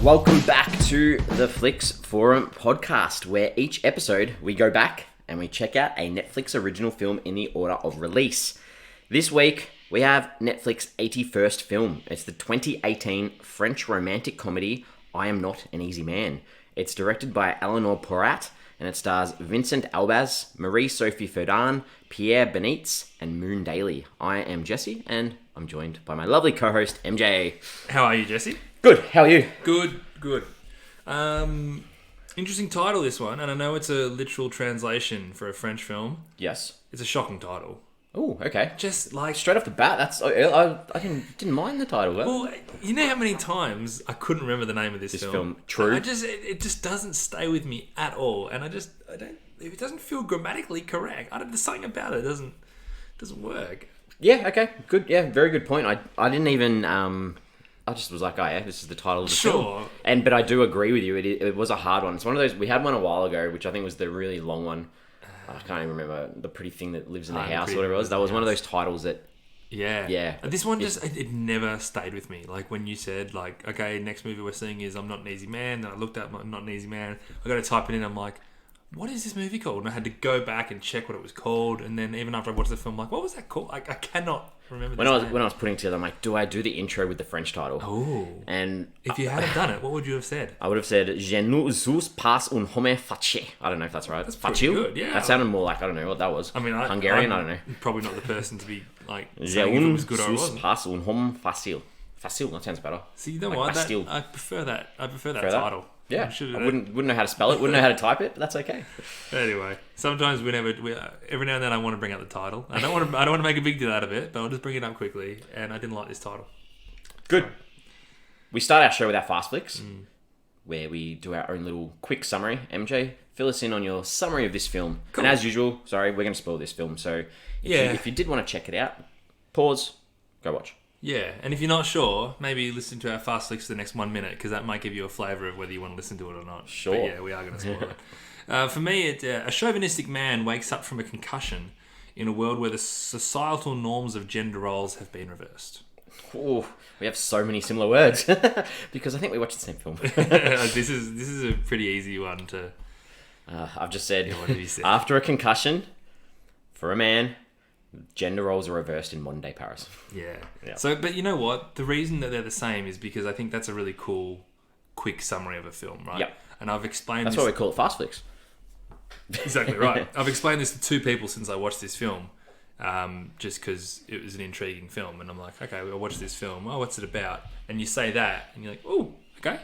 Welcome back to the Flix Forum podcast, where each episode we go back and we check out a Netflix original film in the order of release. This week we have Netflix's 81st film. It's the 2018 French romantic comedy I Am Not an Easy Man. It's directed by Eleonore Pourriat and it stars Vincent Elbaz, Marie-Sophie Ferdane, Pierre, Benezit, and Dailly. I am Jesse and I'm joined by my lovely co-host MJ. How are you, Jesse? Good. How are you? Good. Interesting title, this one, and I know it's a literal translation for a French film. Yes. It's a shocking title. Oh, okay. Just like Straight off the bat, that's I didn't mind the title. well, you know how many times I couldn't remember the name of this film. True. It just doesn't stay with me at all, and I don't. It doesn't feel grammatically correct. There's something about it that doesn't work. Yeah. Okay. Good. Yeah. Very good point. I didn't even. I just was like, oh yeah, this is the title of the film. But I do agree with you. It was a hard one. It's one of those. We had one a while ago, which I think was the really long one. I can't even remember the pretty thing that lives in the house or whatever it was. That was one of those titles that. Yeah. This one it never stayed with me. Like when you said like, okay, next movie we're seeing is I'm Not an Easy Man. And I looked up I'm Not an Easy Man. I got to type it in. I'm like, what is this movie called? And I had to go back and check what it was called. And then even after I watched the film, I'm like, what was that called? I cannot remember. When I was putting it together, I'm like, do I do the intro with the French title? Oh. And if you hadn't done it, what would you have said? I would have said, Je ne suis pas un homme facile. I don't know if that's right. That's pretty good, yeah. That sounded more like, I don't know what that was. I mean, Hungarian, I don't know. Probably not the person to be like saying if it was good or it wasn't. Je ne suis pas un homme facile. Facile, that sounds better. See, you know what? I prefer that. I prefer that title. Yeah, I wouldn't know how to spell it, wouldn't know how to type it, but that's okay. Anyway, sometimes every now and then I want to bring up the title. I don't want to make a big deal out of it, but I'll just bring it up quickly. And I didn't like this title. Good. So. We start our show with our Fast Flicks, where we do our own little quick summary. MJ, fill us in on your summary of this film. Cool. And as usual, sorry, we're going to spoil this film. So if you did want to check it out, pause, go watch. Yeah, and if you're not sure, maybe listen to our Fast Flicks for the next 1 minute, because that might give you a flavour of whether you want to listen to it or not. Sure. But yeah, we are going to spoil it. For me, a chauvinistic man wakes up from a concussion in a world where the societal norms of gender roles have been reversed. Oh, we have so many similar words, because I think we watched the same film. This is a pretty easy one to... I've just said, what have you said? After a concussion, for a man... Gender roles are reversed in modern day Paris. Yeah. So, but you know what? The reason that they're the same is because I think that's a really cool, quick summary of a film, right? Yep. And I've explained That's why we call it Fast Flicks. Exactly right. I've explained this to two people since I watched this film, just because it was an intriguing film. And I'm like, okay, I watched this film. Oh, what's it about? And you say that, and you're like, oh, okay.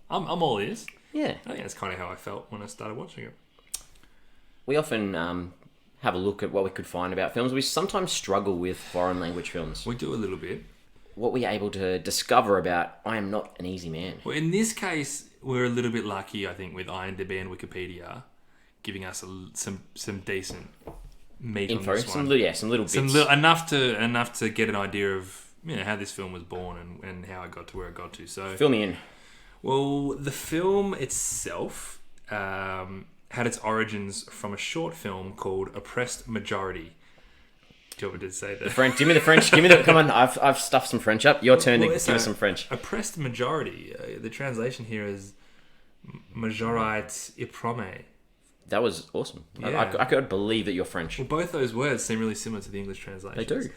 I'm all ears. Yeah. I think that's kind of how I felt when I started watching it. We often... have a look at what we could find about films. We sometimes struggle with foreign language films. We do a little bit. What were you able to discover about I Am Not an Easy Man? Well, in this case, we're a little bit lucky, I think, with IMDb and Wikipedia giving us some decent meat info, on this one. Some little bits. Enough to get an idea of how this film was born and how it got to where it got to. So fill me in. Well, the film itself... had its origins from a short film called Oppressed Majority. Do you want me to say that? French. Give me the French. Come on, I've stuffed some French up. Your turn to give us some French. Oppressed Majority. The translation here is Majorite Iprome. That was awesome. Yeah. I could believe that you're French. Well, both those words seem really similar to the English translation. They do.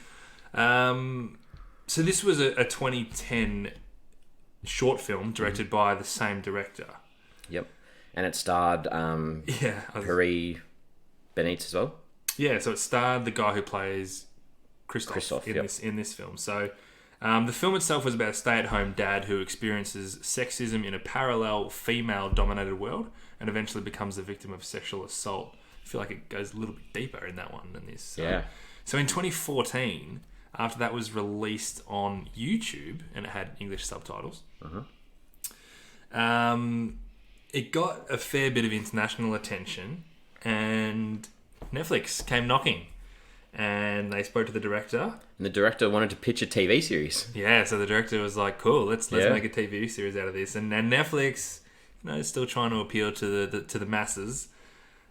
So this was a 2010 short film directed by the same director. Yep. And it starred Pierre Benezit as well. Yeah, so it starred the guy who plays Christophe in this film. So the film itself was about a stay-at-home dad who experiences sexism in a parallel female-dominated world and eventually becomes the victim of sexual assault. I feel like it goes a little bit deeper in that one than this. So in 2014, after that was released on YouTube and it had English subtitles, it got a fair bit of international attention, and Netflix came knocking, and they spoke to the director. And the director wanted to pitch a TV series. Yeah, so the director was like, "Cool, let's make a TV series out of this." And then Netflix, is still trying to appeal to the masses.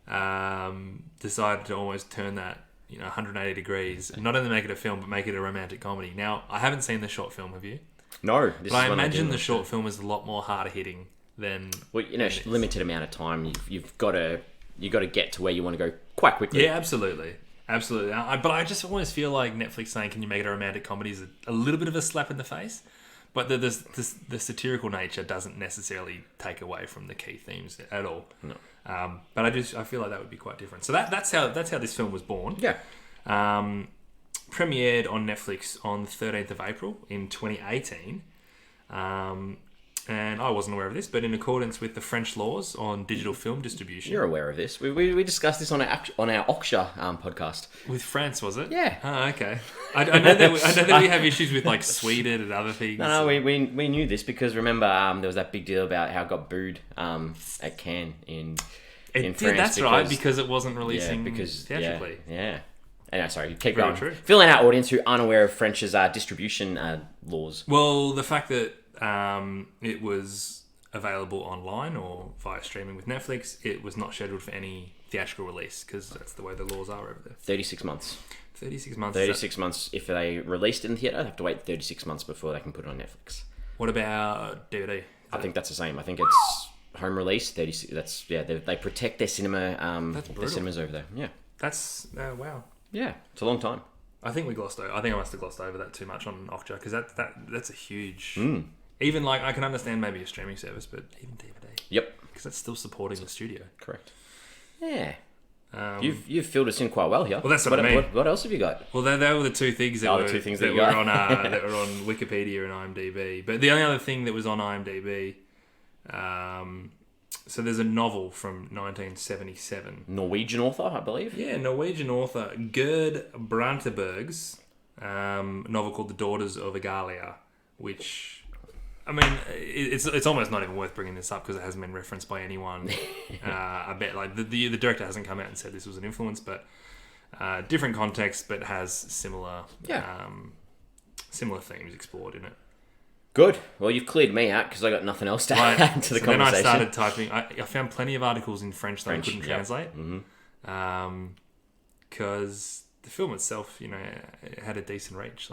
Decided to almost turn that 180 degrees, and not only make it a film, but make it a romantic comedy. Now, I haven't seen the short film. Have you? No. But I imagine the short film is a lot more harder hitting than... Well, limited amount of time. You've got to get to where you want to go quite quickly. Yeah, absolutely. Absolutely. But I just always feel like Netflix saying, can you make it a romantic comedy, is a little bit of a slap in the face. But the satirical nature doesn't necessarily take away from the key themes at all. No. But I feel like that would be quite different. So that's how this film was born. Yeah. Premiered on Netflix on the 13th of April in 2018. And I wasn't aware of this, but in accordance with the French laws on digital film distribution... You're aware of this. We discussed this on our Oksha podcast. With France, was it? Yeah. Oh, okay. I know that we have issues with like Sweden and other things. No, we knew this because remember there was that big deal about how it got booed at Cannes in France. That's right, because it wasn't releasing theatrically. Yeah. Anyway, sorry, keep going. True. Filling our audience who aren't aware of French's distribution laws. Well, the fact that it was available online or via streaming with Netflix, it was not scheduled for any theatrical release because that's the way the laws are over there. 36 months. 36 months. 36 months. If they released it in theatre, they have to wait 36 months before they can put it on Netflix. What about DVD? I think that's the same. I think it's home release. 36. That's They protect their cinema. Their cinemas over there. Yeah. That's wow. Yeah, it's a long time. I think we glossed over. I think I must have glossed over that too much on Okja because that's a huge. Mm. Even like I can understand maybe a streaming service, but even DVD. Yep. Because that's still supporting the studio. Correct. Yeah. You've filled us in quite well here. Well, that's what I mean. What else have you got? Well, they were the two things that were on Wikipedia and IMDb. But the only other thing that was on IMDb, so there's a novel from 1977. Norwegian author, I believe. Yeah, Norwegian author Gerd Branteberg's novel called The Daughters of Agalia, which... I mean, it's almost not even worth bringing this up because it hasn't been referenced by anyone. I bet like the director hasn't come out and said this was an influence, but different context, but has similar themes explored in it. Good. Well, you've cleared me out because I got nothing else to add to the conversation. Then I started typing. I found plenty of articles in French that I couldn't translate. Because the film itself, it had a decent reach.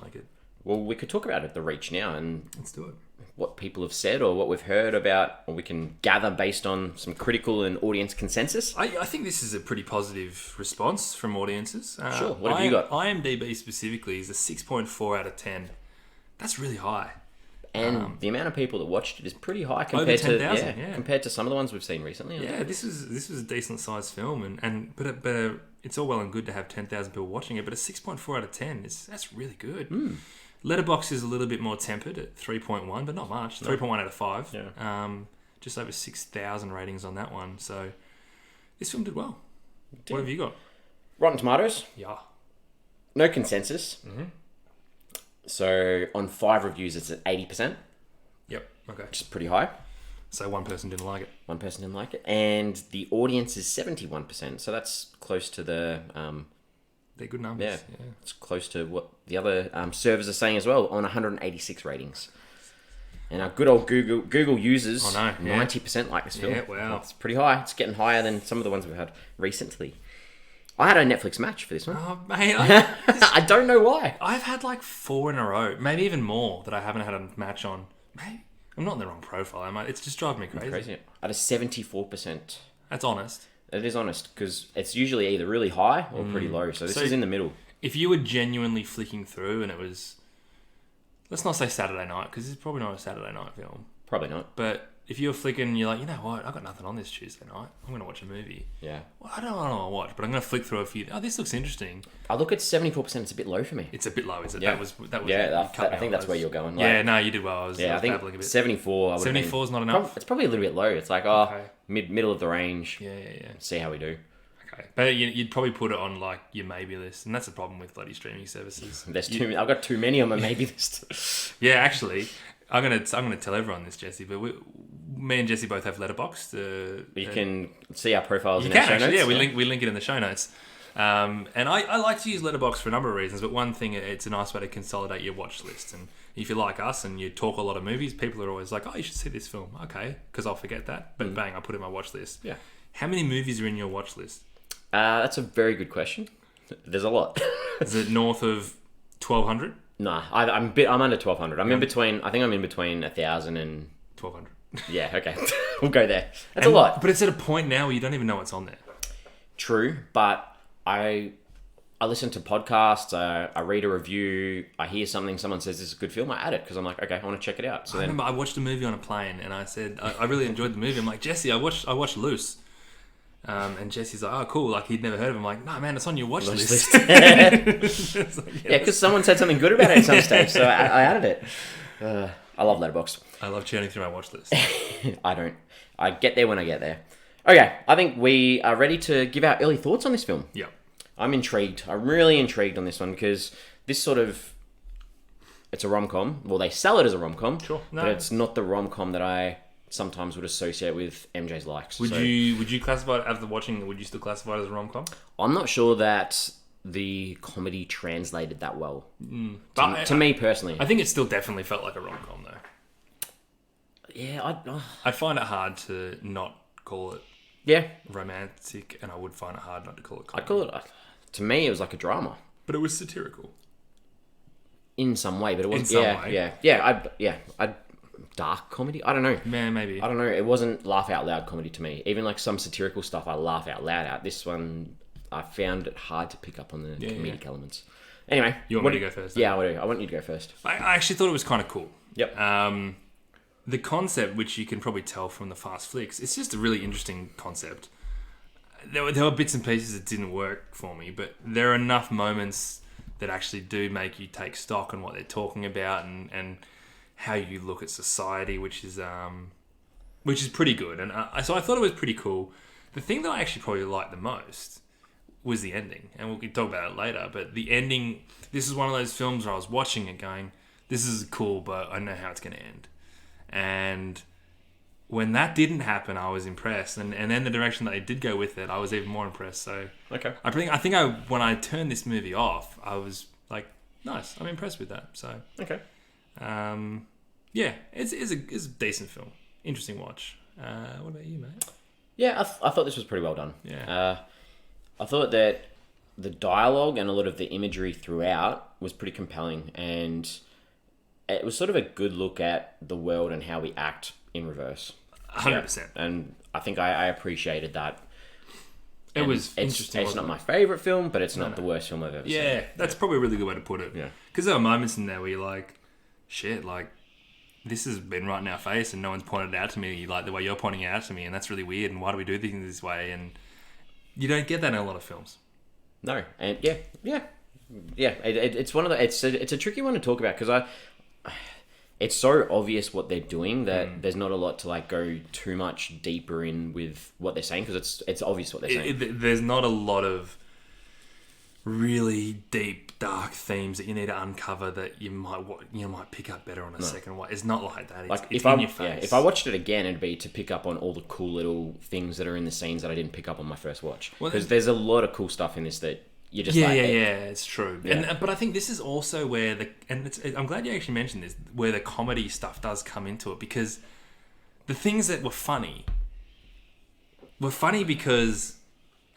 Well, we could talk about the reach now and let's do it. What people have said or what we've heard about, or we can gather based on some critical and audience consensus. I think this is a pretty positive response from audiences. Sure. What have you got? IMDb specifically is a 6.4 out of 10. That's really high. And the amount of people that watched it is pretty high compared to compared to some of the ones we've seen recently. Yeah, this was a decent sized film, but it's all well and good to have 10,000 people watching it, but a 6.4 out of 10 that's really good. Letterboxd is a little bit more tempered at 3.1, but not much. 3.1 out of 5. Yeah. Just over 6,000 ratings on that one. So this film did well. What have you got? Rotten Tomatoes. Yeah. No consensus. Mm-hmm. So on 5 reviews, it's at 80%. Yep. Okay. Which is pretty high. So one person didn't like it. One person didn't like it. And the audience is 71%. So that's close to the... they're good numbers. Yeah. It's close to what the other servers are saying as well on 186 ratings. And our good old Google users, 90% like this film. Yeah, wow. It's pretty high. It's getting higher than some of the ones we've had recently. I had a Netflix match for this one. Oh, mate. I don't know why. I've had like 4 in a row, maybe even more, that I haven't had a match on. Mate, I'm not in the wrong profile, am I? It's just driving me crazy. I had a 74%. That's honest. It is honest, because it's usually either really high or pretty low. So this is in the middle. If you were genuinely flicking through and it was... Let's not say Saturday night, because it's probably not a Saturday night film. Probably not. But if you were flicking and you're like, you know what, I've got nothing on this Tuesday night. I'm going to watch a movie. Yeah. Well, I don't know what to watch, but I'm going to flick through a few. Oh, this looks interesting. I look at 74%. It's a bit low for me. It's a bit low, is it? Yeah. That was. Yeah, I think that's where you're going. Yeah, no, you did well. I think babbling a bit. 74. 74 is not enough. It's probably a little bit low. It's like middle of the range. Yeah. See how we do. Okay, but you'd probably put it on like your maybe list, and that's the problem with bloody streaming services. I've got too many on my maybe list. Yeah, actually, I'm gonna tell everyone this, Jesse. But me and Jesse both have Letterboxd. You can see our profiles in our show notes. Yeah, we link it in the show notes. And I like to use Letterboxd for a number of reasons, but one thing, it's a nice way to consolidate your watch list. And if you're like us and you talk a lot of movies, people are always like, "Oh, you should see this film." Okay, because I'll forget that. But bang, I put it in my watch list. Yeah. How many movies are in your watch list? That's a very good question. There's a lot. Is it north of 1,200? Nah, I'm under 1,200. I'm in between. I think I'm in between 1,000 and 1,200. Yeah, okay. We'll go there. That's a lot. But it's at a point now where you don't even know what's on there. True, but I listen to podcasts, I read a review, I hear something, someone says this is a good film, I add it because I'm like, okay, I want to check it out. So I remember I watched a movie on a plane and I said, I really enjoyed the movie. I'm like, Jesse, I watched Loose. And Jesse's like, oh, cool. Like, he'd never heard of him. I'm like, no, man, it's on your watch list. It's like, yeah, because someone said something good about it at some stage, so I added it. I love Letterboxd. I love churning through my watch list. I don't. I get there when I get there. Okay, I think we are ready to give our early thoughts on this film. Yeah. I'm intrigued. I'm really intrigued on this one because this sort of... It's a rom-com. Well, they sell it as a rom-com. Sure. No. But it's not the rom-com that I sometimes would associate with MJ's likes. Would you classify it, after watching it, would you still classify it as a rom-com? I'm not sure that the comedy translated that well. To me personally. I think it still definitely felt like a rom-com, though. Yeah, I'd find it hard to not call it romantic, and I would find it hard not to call it comedy. I'd call it... To me, it was like a drama. But it was satirical. In some way, but it wasn't... In some way. I'd dark comedy? I don't know. Man, maybe. I don't know. It wasn't laugh out loud comedy to me. Even like some satirical stuff I laugh out loud at. This one, I found it hard to pick up on the comedic elements. Anyway. You want me to go first? Yeah, I do. I want you to go first. I actually thought it was kind of cool. Yep. The concept, which you can probably tell from the fast flicks, it's just a really interesting concept. There were bits and pieces that didn't work for me, but there are enough moments that actually do make you take stock on what they're talking about and how you look at society, which is pretty good. And so I thought it was pretty cool. The thing that I actually probably liked the most was the ending, and we'll talk about it later. But the ending, this is one of those films where I was watching it going, this is cool, but I know how it's going to end. And when that didn't happen, I was impressed, and then the direction that they did go with it, I was even more impressed. So okay, I think when I turned this movie off, I was like, nice, I'm impressed with that. So okay, yeah, it's a decent film, interesting watch. What about you, mate? Yeah, I thought this was pretty well done. Yeah, I thought that the dialogue and a lot of the imagery throughout was pretty compelling, and it was sort of a good look at the world and how we act in reverse. 100%. And I think I appreciated that. It was interesting. It's not my favourite film, but it's not the worst film I've ever seen. Yeah, that's probably a really good way to put it. Yeah. Because there are moments in there where you're like, shit, like, this has been right in our face and no one's pointed it out to me like the way you're pointing it out to me, and that's really weird, and why do we do things this way? And you don't get that in a lot of films. No, and it's one of the... It's a tricky one to talk about because it's so obvious what they're doing that there's not a lot to like go too much deeper in with what they're saying because it's obvious what they're saying. There's not a lot of really deep, dark themes that you need to uncover that you might pick up better on a second watch. It's not like that. It's in your face. Yeah, if I watched it again, it'd be to pick up on all the cool little things that are in the scenes that I didn't pick up on my first watch. Because there's a lot of cool stuff in this that you just it's true. Yeah. But I think this is also where I'm glad you actually mentioned this, where the comedy stuff does come into it, because the things that were funny because,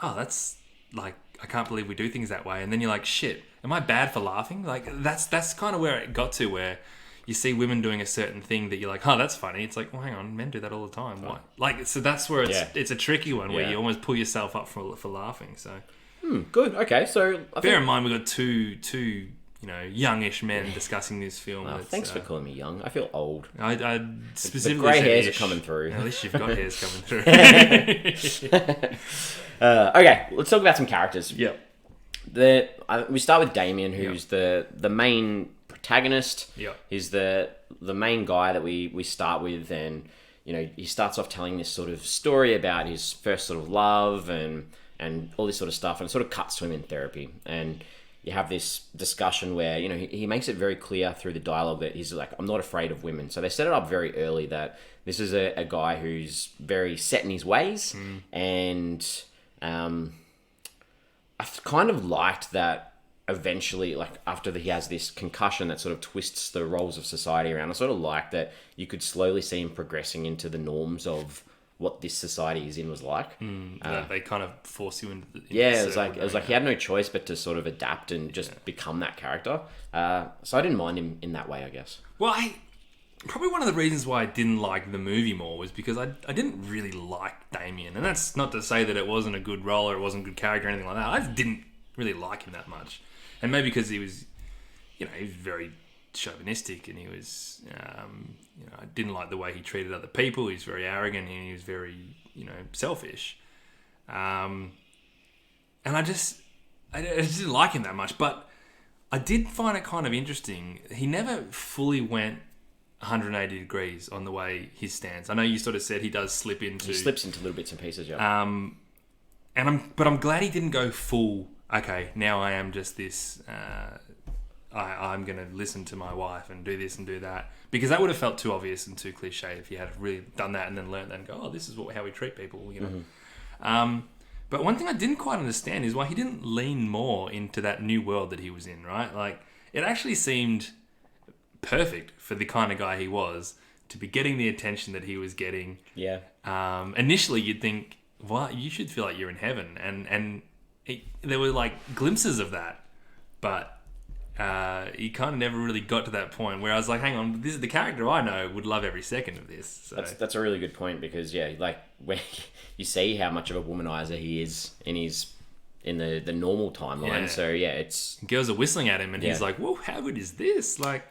oh, that's like, I can't believe we do things that way. And then you're like, shit, am I bad for laughing? Like, that's kind of where it got to, where you see women doing a certain thing that you're like, oh, that's funny. It's like, well, hang on, men do that all the time. Why? Like, so that's where it's a tricky one where you almost pull yourself up for laughing. So. Good. Okay. So bear in mind we've got two youngish men discussing this film. Thanks for calling me young. I feel old. I specifically the grey hairs are coming through. At least you've got hairs coming through. Okay, let's talk about some characters. Yep. We start with Damien, who's the main protagonist. Yep. He's the main guy that we start with, and he starts off telling this sort of story about his first sort of love and all this sort of stuff, and it sort of cuts to him in therapy, and you have this discussion where he makes it very clear through the dialogue that he's like, I'm not afraid of women. So they set it up very early that this is a guy who's very set in his ways, and I kind of liked that eventually, like after he has this concussion that sort of twists the roles of society around, I sort of liked that you could slowly see him progressing into the norms of what this society is in was like. They kind of force you into it was like he had no choice but to sort of adapt and just become that character. So I didn't mind him in that way, I guess. Well, probably one of the reasons why I didn't like the movie more was because I didn't really like Damien. And that's not to say that it wasn't a good role or it wasn't a good character or anything like that. I just didn't really like him that much. And maybe because he was, he was very chauvinistic and he was, I didn't like the way he treated other people. He was very arrogant and he was very, selfish. And I just didn't like him that much. But I did find it kind of interesting. He never fully went 180 degrees on the way his stance. I know you sort of said he does slip into... He slips into little bits and pieces, yeah. But I'm glad he didn't go full, okay, now I am just this... I'm going to listen to my wife and do this and do that. Because that would have felt too obvious and too cliche if he had really done that and then learned that and go, oh, this is how we treat people, Mm-hmm. But one thing I didn't quite understand is why he didn't lean more into that new world that he was in, right? Like, it actually seemed perfect for the kind of guy he was to be getting the attention that he was getting. Yeah. Initially, you'd think, well, you should feel like you're in heaven. And there were, like, glimpses of that. But he kind of never really got to that point where I was like, hang on, this is the character I know would love every second of this. So. That's a really good point because, like, when you see how much of a womanizer he is in the normal timeline. Yeah. So, it's... Girls are whistling at him and he's like, whoa, how good is this? Like...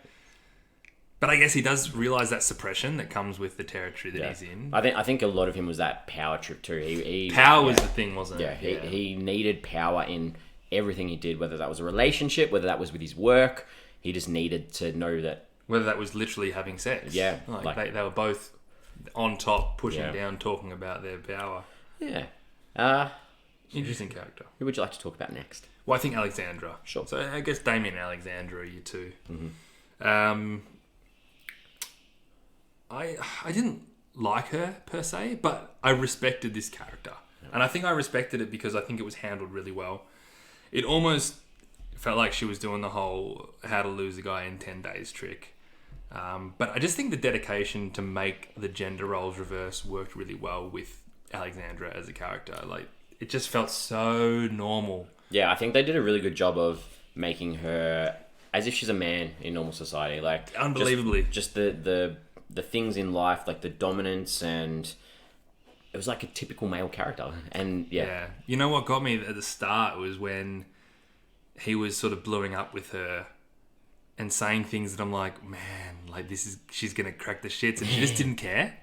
But I guess he does realise that suppression that comes with the territory that he's in. I think a lot of him was that power trip too. Power was the thing, wasn't it? Yeah, he needed power in everything he did, whether that was a relationship, whether that was with his work. He just needed to know that... Whether that was literally having sex. Yeah. Like they were both on top, pushing down, talking about their power. Yeah. Interesting character. Who would you like to talk about next? Well, I think Alexandra. Sure. So I guess Damien and Alexandra are you two. Mm-hmm. I didn't like her per se, but I respected this character. And I think I respected it because I think it was handled really well. It almost felt like she was doing the whole how to lose a guy in 10 days trick. But I just think the dedication to make the gender roles reverse worked really well with Alexandra as a character. Like, it just felt so normal. Yeah, I think they did a really good job of making her as if she's a man in normal society. Like, unbelievably. Just the things in life, like the dominance, and it was like a typical male character. And yeah. You know what got me at the start was when he was sort of blowing up with her and saying things that I'm like, man, like she's gonna crack the shits, and she just didn't care.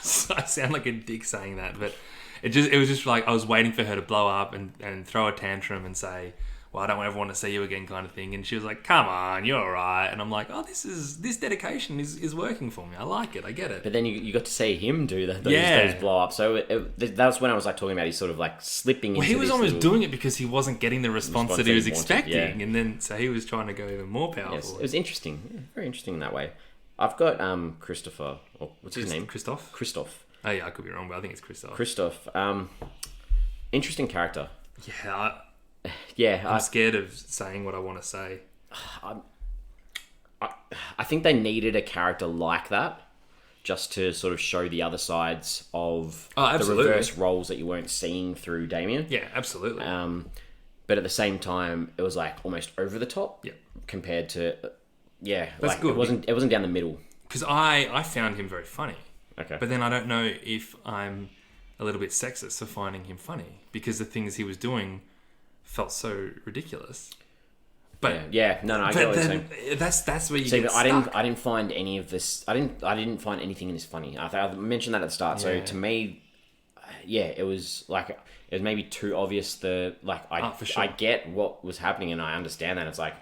So I sound like a dick saying that, but it was just like I was waiting for her to blow up and throw a tantrum and say, well, I don't ever want to see you again, kind of thing. And she was like, come on, you're all right. And I'm like, oh, this dedication is working for me. I like it. I get it. But then you got to see him do those blow ups. So that's when I was like talking about he's sort of like slipping into he was this almost doing it because he wasn't getting the response that he was expecting. Yeah. And then, so he was trying to go even more powerful. Yes, it was interesting. Yeah, very interesting in that way. I've got Christopher, or what's his name? Christoph. Oh yeah, I could be wrong, but I think it's Christoph. Christoph. Interesting character. Yeah. I'm scared of saying what I want to say. I think they needed a character like that just to sort of show the other sides of the reverse roles that you weren't seeing through Damien. Yeah, absolutely. But at the same time, it was like almost over the top compared to... That's like good. It wasn't down the middle. Because I found him very funny. Okay. But then I don't know if I'm a little bit sexist for finding him funny because the things he was doing felt so ridiculous. But I get what you're saying. That's where you see, get stuck. I didn't find any of this. I didn't find anything in this funny. I mentioned that at the start. So to me, it was like it was maybe too obvious. I get what was happening and I understand that. It's like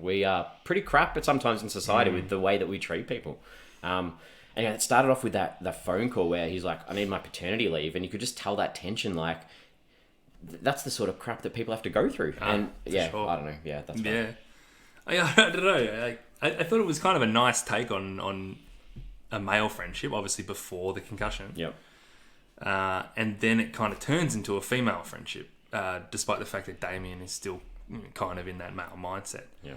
we are pretty crap sometimes in society with the way that we treat people. And it started off with that phone call where he's like, I need my paternity leave, and you could just tell that tension like. That's the sort of crap that people have to go through. And sure. I don't know. Yeah, that's fine. I don't know. I thought it was kind of a nice take on a male friendship, obviously before the concussion. Yep. And then it kind of turns into a female friendship, despite the fact that Damien is still kind of in that male mindset. Yeah.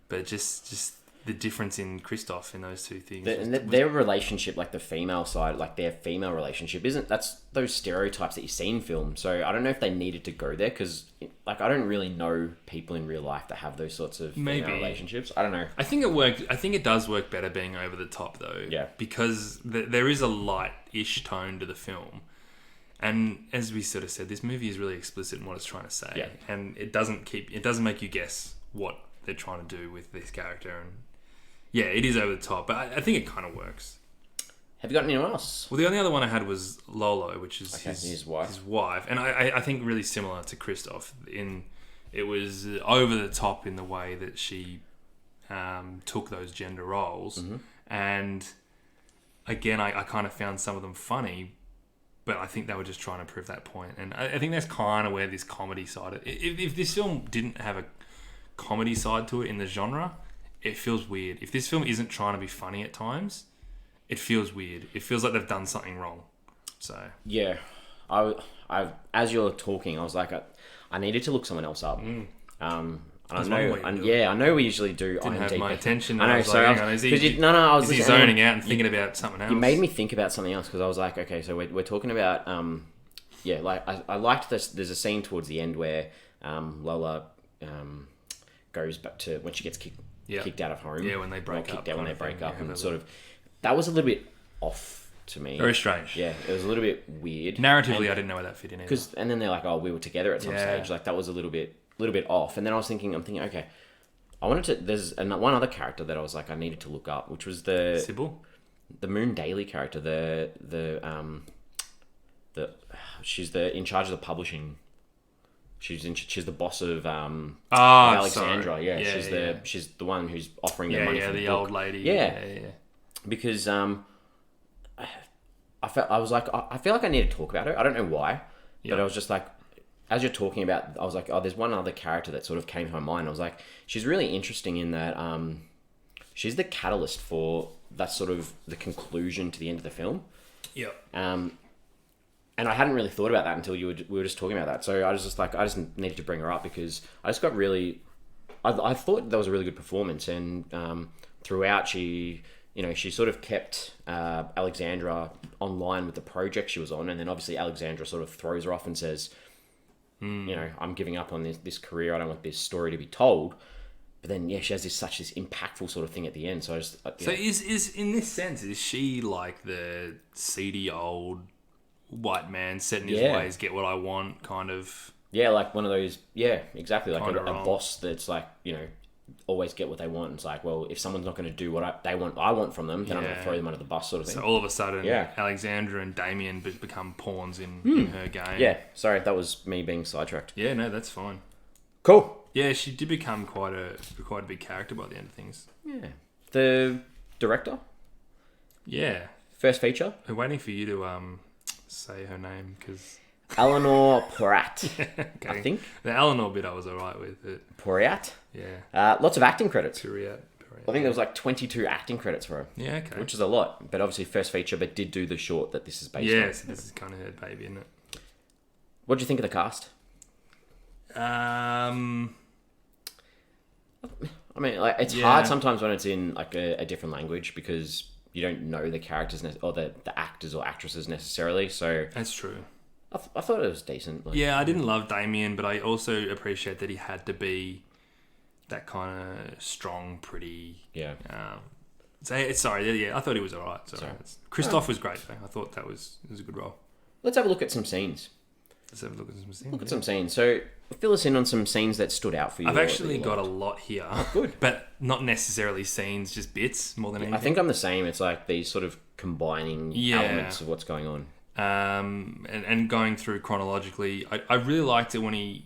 But just the difference in Christoph in those two things. Their relationship, like the female side, like their female relationship, that's those stereotypes that you see in film. So I don't know if they needed to go there because, like, I don't really know people in real life that have those sorts of female relationships. I don't know. I think it worked. I think it does work better being over the top though. Yeah. Because there is a light-ish tone to the film. And as we sort of said, this movie is really explicit in what it's trying to say. Yeah. And it doesn't make you guess what they're trying to do with this character. And yeah, it is over the top, but I think it kind of works. Have you got anyone else? Well, the only other one I had was Lolo, which is his wife. His wife. And I think really similar to Christoph. It was over the top in the way that she took those gender roles. Mm-hmm. And again, I kind of found some of them funny, but I think they were just trying to prove that point. And I think that's kind of where this comedy side... If this film didn't have a comedy side to it in the genre, it feels weird. If this film isn't trying to be funny at times, it feels weird. It feels like they've done something wrong. So yeah, I as you're talking, I was like, I needed to look someone else up. I know we usually do. Didn't have my attention. I know. So is he zoning out and thinking about something else? You made me think about something else because I was like, okay, so we're talking about like I liked this. There's a scene towards the end where Lola goes back to when she gets kicked out of home. Yeah, when they break up. When they break up, and sort of that was a little bit off to me. Very strange. Yeah, it was a little bit weird. Narratively, I didn't know where that fit in. And then they're like, oh, we were together at some stage. Like that was a little bit off. And then I'm thinking, okay, there's one other character that I was like, I needed to look up, which was the Sybil, the Moon Dailly character, she's in charge of the publishing. She's the boss of Alexandra. Sorry. Yeah, she's the one who's offering the money for the old lady. Yeah. Because I feel like I need to talk about her. I don't know why, but I was just like, as you're talking about, I was like, oh, there's one other character that sort of came to my mind. I was like, she's really interesting in that she's the catalyst for that sort of the conclusion to the end of the film. Yeah. And I hadn't really thought about that until we were just talking about that. So I was just like, I just needed to bring her up because I just got really... I thought that was a really good performance. And throughout, she sort of kept Alexandra online with the project she was on. And then obviously Alexandra sort of throws her off and says, I'm giving up on this career. I don't want this story to be told. But then, she has this impactful sort of thing at the end. So I just... So is in this sense, is she like the seedy old... white man set in his ways, get what I want, kind of... Yeah, like one of those... Yeah, exactly. Like a boss that's like, always get what they want. It's like, well, if someone's not going to do what I want from them, then I'm going to throw them under the bus sort of thing. So all of a sudden, Alexandra and Damien become pawns in her game. Yeah, sorry, that was me being sidetracked. Yeah, no, that's fine. Cool. Yeah, she did become quite a big character by the end of things. Yeah. The director? Yeah. First feature? We're waiting for you to... say her name because Eleonore Pourriat. Okay. I think the Eleanor bit I was alright with it. Pourriat. Yeah. Lots of acting credits. Pourriat. I think there was like 22 acting credits for her. Yeah. Okay. Which is a lot, but obviously first feature, but did do the short that this is based on. Yeah. So this is kind of her baby, isn't it? What do you think of the cast? I mean, like it's hard sometimes when it's in like a different language because you don't know the characters or the actors or actresses necessarily. So that's true. I thought it was decent. I didn't love Damien, but I also appreciate that he had to be that kind of strong, pretty. Yeah. I thought he was alright. Christoph was great though. I thought it was a good role. Let's have a look at some scenes. Look at some scenes. So fill us in on some scenes that stood out for you. I've actually got a lot here. Oh, good. But not necessarily scenes, just bits more than anything. I think I'm the same. It's like these sort of combining elements of what's going on. And going through chronologically, I really liked it when he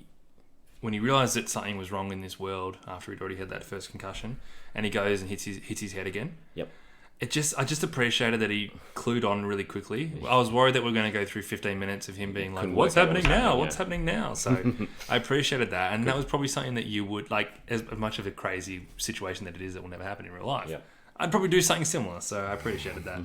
realised that something was wrong in this world after he'd already had that first concussion, and he goes and hits his head again. Yep. I just appreciated that he clued on really quickly. I was worried that we are going to go through 15 minutes of him being like, what's happening now? What's happening now? So I appreciated that. And that was probably something that you would, like, as much of a crazy situation that it is that will never happen in real life. Yep. I'd probably do something similar. So I appreciated that.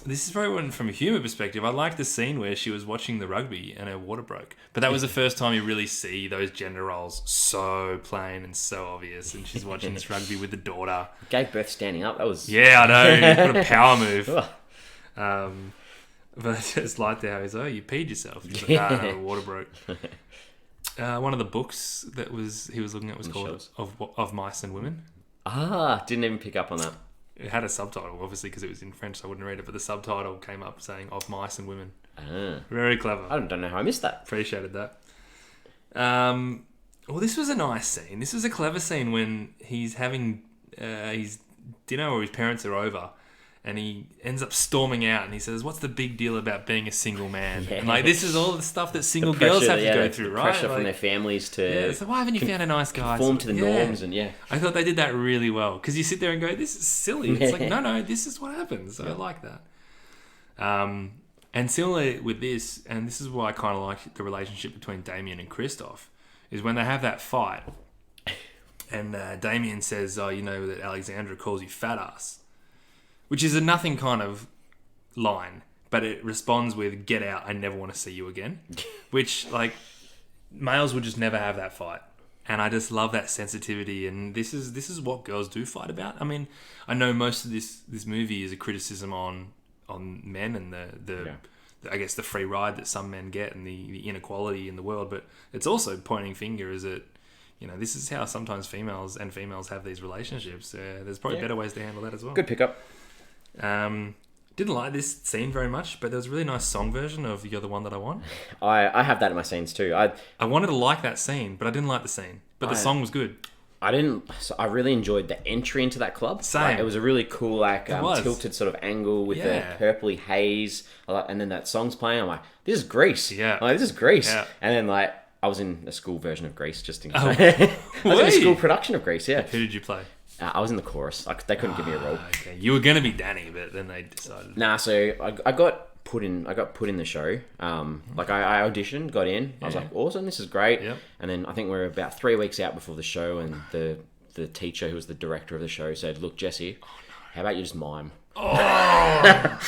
This is probably from a humour perspective. I like the scene where she was watching the rugby and her water broke. But that was the first time you really see those gender roles so plain and so obvious. And she's watching this rugby with the daughter. Gave birth standing up. That was... Yeah, I know. What a power move. But I just liked how he's, you peed yourself. He's like, no, water broke. One of the books that he was looking at was called Of Mice and Women. Didn't even pick up on that. It had a subtitle, obviously, because it was in French, so I wouldn't read it. But the subtitle came up saying "Of Mice and Women." Very clever. I don't know how I missed that. Appreciated that. Well, this was a nice scene. This was a clever scene when he's having his dinner or his parents are over, and he ends up storming out and he says, "What's the big deal about being a single man?" Yeah. And like, this is all the stuff that single girls have to go through, right? Pressure from their families to... so why haven't you found a nice guy? Conform to the norms and I thought they did that really well. Because you sit there and go, this is silly. It's like, no, this is what happens. So I like that. And similar with this, and this is why I kind of like the relationship between Damien and Christoph, is when they have that fight and Damien says, you know that Alexandra calls you fat ass. Which is a nothing kind of line, but it responds with, get out, I never want to see you again. Which, like, males would just never have that fight. And I just love that sensitivity, and this is what girls do fight about. I mean, I know most of this movie is a criticism on men and the I guess the free ride that some men get and the inequality in the world, but it's also pointing fingers at, you know, this is how sometimes females have these relationships. There's probably better ways to handle that as well. Good pickup. Didn't like this scene very much, but there was a really nice song version of "You're the One That I Want." I have that in my scenes too. I wanted to like that scene, but I didn't like the scene. But the song was good. I really enjoyed the entry into that club. Same. Like, it was a really cool, tilted sort of angle with the purpley haze. And then that song's playing. I'm like, this is Grease. Yeah. I'm like, this is Grease. Yeah. And then I was in a school version of Grease, just in case. I was in a school production of Grease. Yeah. Who did you play? I was in the chorus. They couldn't give me a role. Okay, you were going to be Danny, but then they decided. Nah, so I got put in the show. I auditioned, got in. I was like, awesome, this is great. Yep. And then I think we were about 3 weeks out before the show, and the teacher who was the director of the show said, "Look, Jesse, how about you just mime?" Oh.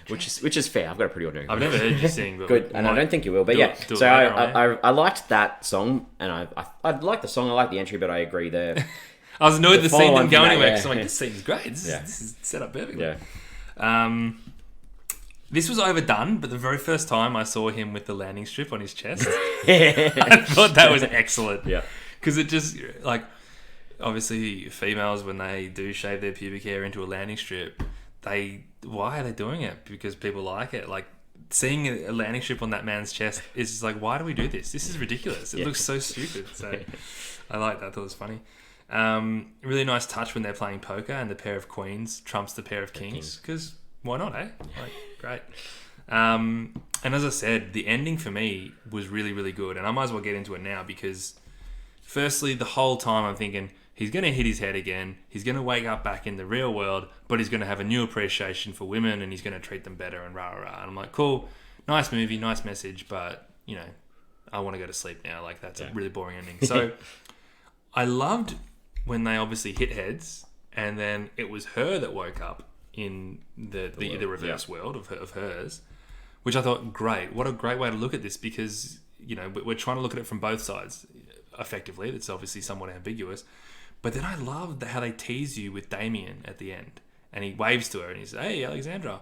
Which is fair. I've got a pretty ordinary. I've never heard you sing, but good, and I don't think you will. But so I liked that song, and I liked the song. I liked the entry, but I agree there. I was annoyed the scene didn't go anywhere because I'm like, this scene's great. This is set up perfectly. Yeah. This was overdone, but the very first time I saw him with the landing strip on his chest, I thought that was excellent. Yeah. Because it just, like, obviously females, when they do shave their pubic hair into a landing strip, why are they doing it? Because people like it. Like, seeing a landing strip on that man's chest is just like, why do we do this? This is ridiculous. It looks so stupid. So I like that. I thought it was funny. Really nice touch when they're playing poker and the pair of queens trumps the pair of kings. Because why not, eh? Like, great. And as I said, the ending for me was really, really good. And I might as well get into it now because, firstly, the whole time I'm thinking, he's going to hit his head again. He's going to wake up back in the real world, but he's going to have a new appreciation for women and he's going to treat them better and rah, rah, rah. And I'm like, cool, nice movie, nice message, but, you know, I want to go to sleep now. Like, that's a really boring ending. So I loved when they obviously hit heads and then it was her that woke up in the reverse world of hers, which I thought, great. What a great way to look at this because, you know, we're trying to look at it from both sides effectively. It's obviously somewhat ambiguous. But then I loved how they tease you with Damien at the end. And he waves to her and he says, "Hey, Alexandra,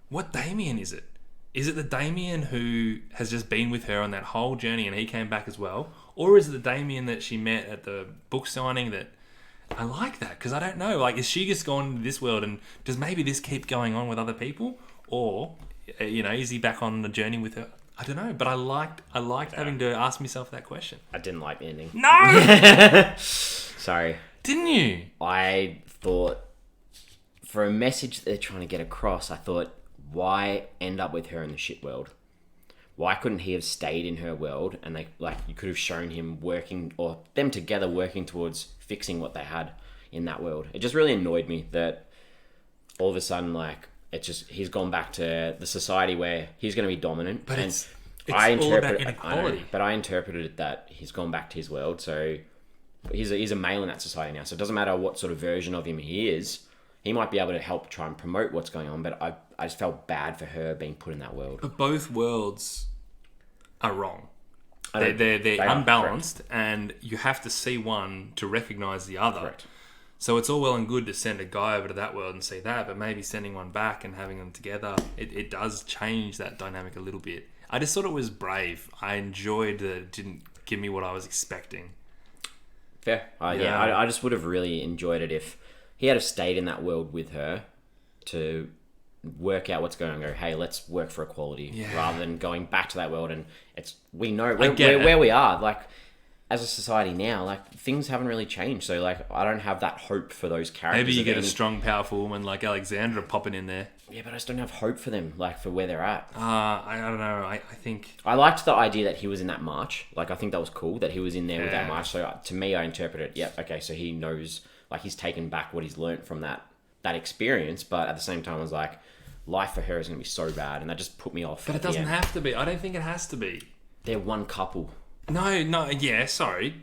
what Damien is it? Is it the Damien who has just been with her on that whole journey and he came back as well? Or is it the Damien that she met at the book signing that..." I like that because I don't know. Like, is she just gone into this world and does maybe this keep going on with other people? Or, you know, is he back on the journey with her? I don't know, but I liked having to ask myself that question. I didn't like the ending. No! Sorry. Didn't you? I thought, for a message they're trying to get across, I thought, why end up with her in the shit world? Why couldn't he have stayed in her world and you could have shown him working, or them together working towards fixing what they had in that world? It just really annoyed me that all of a sudden, he's gone back to the society where he's going to be dominant. But it's all about inequality. But I interpreted it that he's gone back to his world, so he's a male in that society now. So it doesn't matter what sort of version of him he is, he might be able to help try and promote what's going on, but I just felt bad for her being put in that world. But both worlds are wrong. They're unbalanced, and you have to see one to recognise the other. Correct. So it's all well and good to send a guy over to that world and see that, but maybe sending one back and having them together, it does change that dynamic a little bit. I just thought it was brave. I enjoyed that it didn't give me what I was expecting. Fair. I just would have really enjoyed it if he had have stayed in that world with her to work out what's going on and go, hey, let's work for equality, rather than going back to that world. And we know where we are, like, as a society now, like, things haven't really changed. So, like, I don't have that hope for those characters. Maybe you get a strong, powerful woman like Alexandra popping in there. Yeah, but I just don't have hope for them, like, for where they're at. I don't know. I think... I liked the idea that he was in that march. Like, I think that was cool that he was in there with that march. So, to me, I interpreted it, okay, so he knows, like, he's taken back what he's learnt from that experience. But at the same time, I was like, life for her is going to be so bad. And that just put me off. But it doesn't have to be. I don't think it has to be. They're one couple. No, yeah, sorry.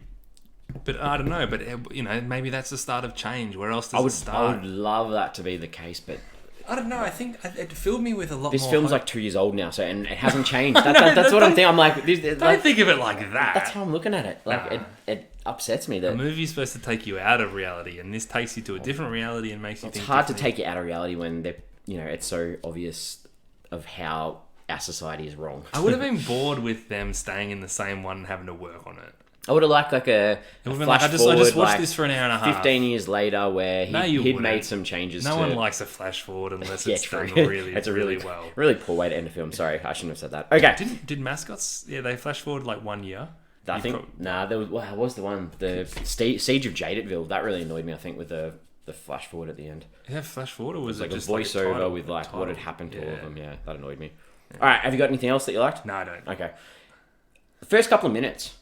But I don't know. But, you know, maybe that's the start of change. Where else does it start? I would love that to be the case, but... I don't know. I think it filled me with a lot more... This film's like 2 years old now, and it hasn't changed. That's what I'm thinking. I'm like... Don't think of it like that. That's how I'm looking at it. Like, it upsets me that... A movie's supposed to take you out of reality, and this takes you to a different reality and makes you think... It's hard to take you out of reality when it's so obvious of how our society is wrong. I would have been bored with them staying in the same one and having to work on it. I would have liked like a flash I just forward, watched this for an hour and a half. 15 years later, where he'd made some changes. No one likes a flash forward unless it's done really, it's a really well. Really poor way to end a film. Sorry, I shouldn't have said that. Okay. Did mascots? Yeah, they flash forward like 1 year. I think there was. What was the one? The Siege of Jadetville. That really annoyed me. I think with the flash forward at the end. Yeah, flash forward, or was it like just a voiceover with like what had happened to all of them? Yeah, that annoyed me. All right, have you got anything else that you liked? No, I don't. Okay. The first couple of minutes,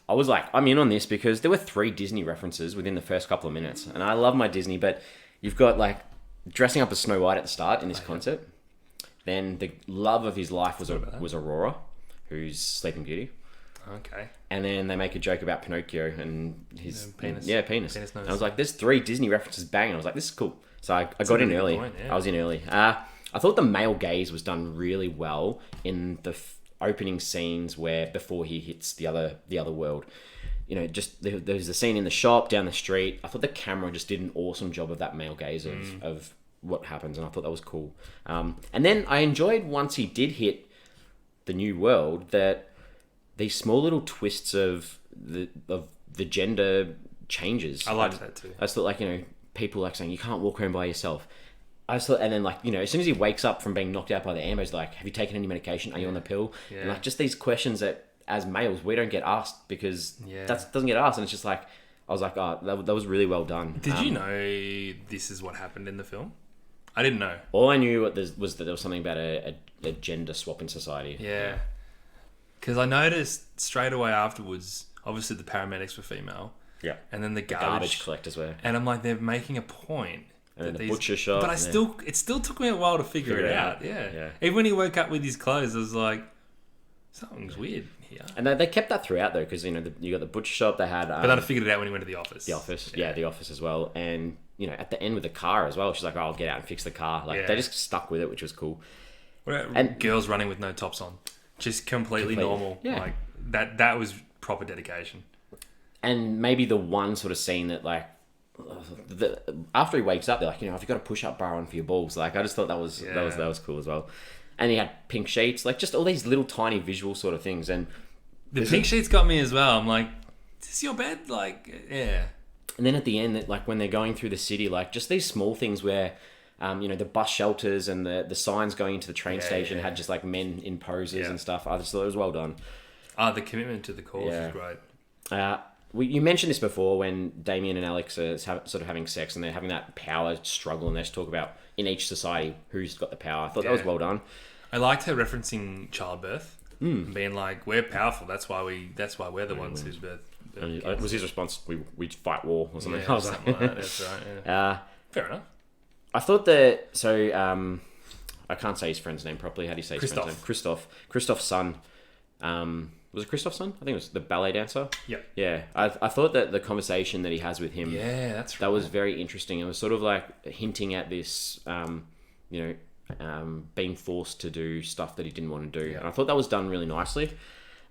I was like, I'm in on this because there were 3 Disney references within the first couple of minutes. And I love my Disney, but you've got like dressing up as Snow White at the start in this concert. Then the love of his life was Aurora, who's Sleeping Beauty. Okay. And then they make a joke about Pinocchio and his penis. Penis. And I was like, there's 3 Disney references bang. I was like, this is cool. So I got in early. I was in early. I thought the male gaze was done really well in the opening scenes where before he hits the other world. You know, just there's the scene in the shop, down the street. I thought the camera just did an awesome job of that male gaze of what happens, and I thought that was cool. And then I enjoyed once he did hit the new world that these small little twists of the gender changes. I liked that too. I just thought, like, you know, people like saying you can't walk home by yourself. I just thought, and then, like, you know, as soon as he wakes up from being knocked out by the ambos, like, have you taken any medication? Are you on the pill? Yeah. And like, just these questions that as males we don't get asked because that doesn't get asked, and it's just like, I was like, oh, that was really well done. Did you know this is what happened in the film? I didn't know. All I knew was that there was something about a gender swap in society. Yeah. Because I noticed straight away afterwards, obviously the paramedics were female. Yeah. And then the garbage collectors were. And I'm like, they're making a point. And the butcher shop. But it still took me a while to figure it out. Yeah. Even when he woke up with his clothes, I was like, something's weird here. And they kept that throughout, though, because, you know, you got the butcher shop, they had... but then I figured it out when he went to the office. The office, the office as well. And, you know, at the end with the car as well, she's like, oh, I'll get out and fix the car. Like, they just stuck with it, which was cool. And girls running with no tops on. Just completely normal. Yeah. Like, that was proper dedication. And maybe the one sort of scene that, like, after he wakes up, they're like, you know, have you got a push-up bar on for your balls? Like, I just thought that was cool as well. And he had pink sheets, like, just all these little tiny visual sort of things. And the pink sheets got me as well. I'm like, is this your bed? Like, yeah. And then at the end, like, when they're going through the city, like, just these small things where, you know, the bus shelters and the signs going into the train station had just, like, men in poses and stuff. I just thought it was well done. The commitment to the cause is great. You mentioned this before when Damien and Alex are sort of having sex and they're having that power struggle, and they just talk about in each society who's got the power. I thought that was well done. I liked her referencing childbirth, being like, "We're powerful. That's why we're the ones whose birth." Was his response, "We fight war" or something? Yeah, something like that. That's right. Yeah. Fair enough. I thought that. So I can't say his friend's name properly. How do you say his friend's name? Christoph. Christoph's son. was it Christoph's son? I think it was the ballet dancer. Yeah. Yeah. I thought that the conversation that he has with him, that was very interesting. It was sort of like hinting at this, being forced to do stuff that he didn't want to do. Yeah. And I thought that was done really nicely.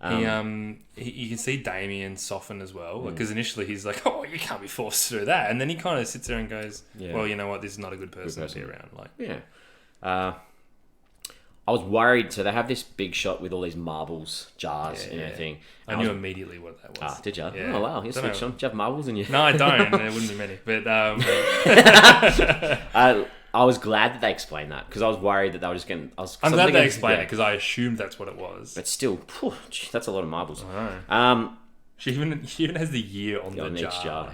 You can see Damien soften as well, because initially he's like, "Oh, you can't be forced to do that," and then he kind of sits there and goes, "Well, you know what? This is not a good person to be around." Like, I was worried. So they have this big shot with all these marbles, jars, and everything. I knew immediately what that was. Did you? Yeah. Oh wow, you switched on. Do you have marbles in you? No, I don't. There wouldn't be many, but I was glad that they explained that, because I was worried that they were just getting. I'm glad they explained it, because I assumed that's what it was. But still, that's a lot of marbles. I know. She even has the year on the jar. Each jar.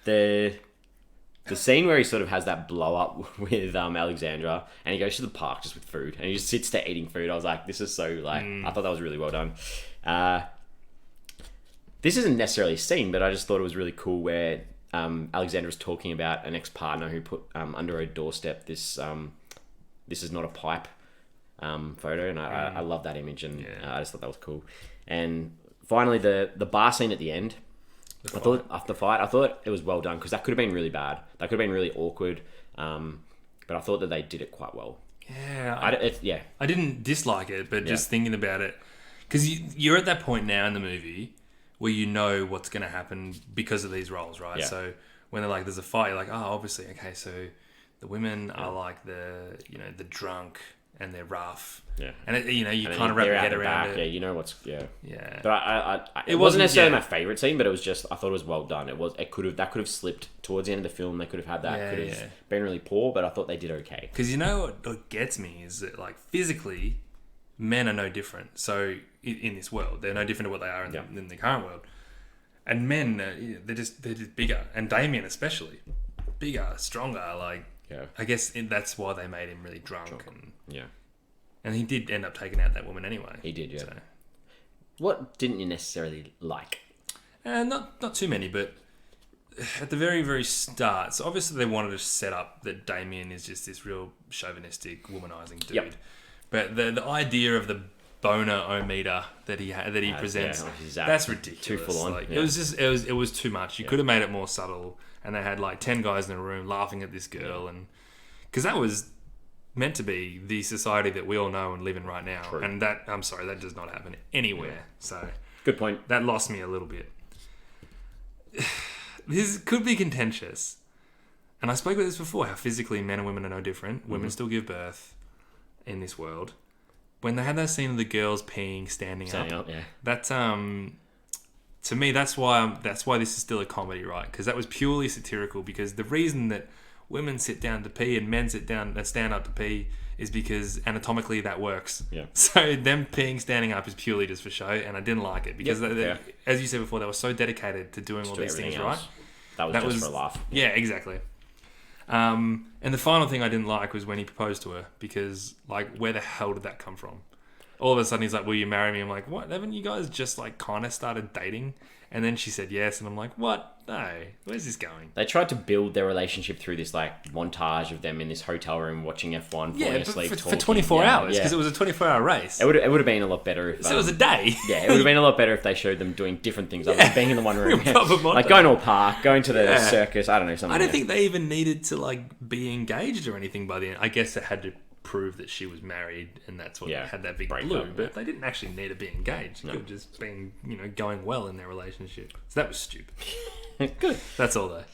Yeah. The scene where he sort of has that blow up with Alexandra, and he goes to the park just with food, and he just sits there eating food. I was like, this is so like. I thought that was really well done. This isn't necessarily a scene, but I just thought it was really cool where Alexandra was talking about an ex-partner who put under her doorstep this is not a pipe photo, and I love that image, and I just thought that was cool. And finally, the bar scene at the end. I thought after the fight, I thought it was well done, because that could have been really bad. That could have been really awkward. But I thought that they did it quite well. Yeah. I didn't dislike it, but just thinking about it, because you're at that point now in the movie where you know what's going to happen because of these roles, right? Yeah. So when they're like, there's a fight, you're like, oh, obviously, okay, so the women are like the drunk and they're rough. Yeah. And you kind of wrap your head around it. Yeah, you know what's... Yeah. Yeah. But it wasn't necessarily my favourite scene, but it was just... I thought it was well done. That could have slipped towards the end of the film. They could have had that. Could have been really poor, but I thought they did okay. Because what gets me is that, like, physically, men are no different. So in this world, they're no different to what they are in the current world. And men, they're just bigger. And Damien especially. Bigger, stronger, like... Yeah. I guess that's why they made him really drunk. And he did end up taking out that woman anyway. He did, yeah. So. What didn't you necessarily like? Not too many, but at the very, very start, so obviously they wanted to set up that Damien is just this real chauvinistic, womanising dude. Yep. But the idea of the boner-o-meter that he presents, that's ridiculous. Too full on. Like, it was too much. You could have made it more subtle. And they had like 10 guys in a room laughing at this girl, and because that was meant to be the society that we all know and live in right now. True. And that does not happen anywhere. Yeah. So good point. That lost me a little bit. This could be contentious, and I spoke about this before. How physically men and women are no different. Mm-hmm. Women still give birth in this world. When they had that scene of the girls peeing standing up, yeah. That's to me, that's why this is still a comedy, right? Because that was purely satirical. Because the reason that women sit down to pee and men stand up to pee is because anatomically that works. Yeah. So them peeing standing up is purely just for show, and I didn't like it because, as you said before, they were so dedicated to doing all these things right. That was just for a laugh. Yeah, exactly. And the final thing I didn't like was when he proposed to her, because like, where the hell did that come from? All of a sudden he's like, will you marry me? I'm like, what? Haven't you guys just like kind of started dating? And then she said yes, and I'm like, what? No, where's this going? They tried to build their relationship through this like montage of them in this hotel room watching F1, falling asleep, for 24 hours, because it was a 24-hour race. It would have been a lot better if... So it was a day. Yeah, it would have been a lot better if they showed them doing different things other than being in the one room. Like going to a park, going to the circus, I don't know, something. I don't think they even needed to like be engaged or anything by the end. I guess it had to prove that she was married, and that's what had that big blue. But they didn't actually need to be engaged. It could have just been, going well in their relationship. So that was stupid. Good. That's all though.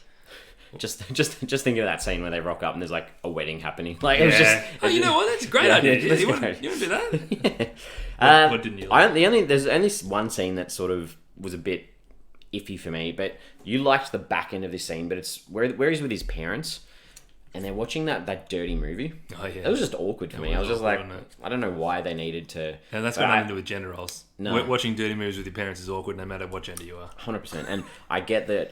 Just thinking of that scene where they rock up and there's like a wedding happening. Like it was just. Oh, you know what? That's a great idea. You want to do that? What didn't you like? There's only one scene that sort of was a bit iffy for me, but you liked the back end of this scene. But it's where he's with his parents. And they're watching that dirty movie. Oh, yeah. It was just awkward for me. I was just like, I don't know why they needed to... And that's got nothing to do with gender roles. No. Watching dirty movies with your parents is awkward no matter what gender you are. 100%. And I get that,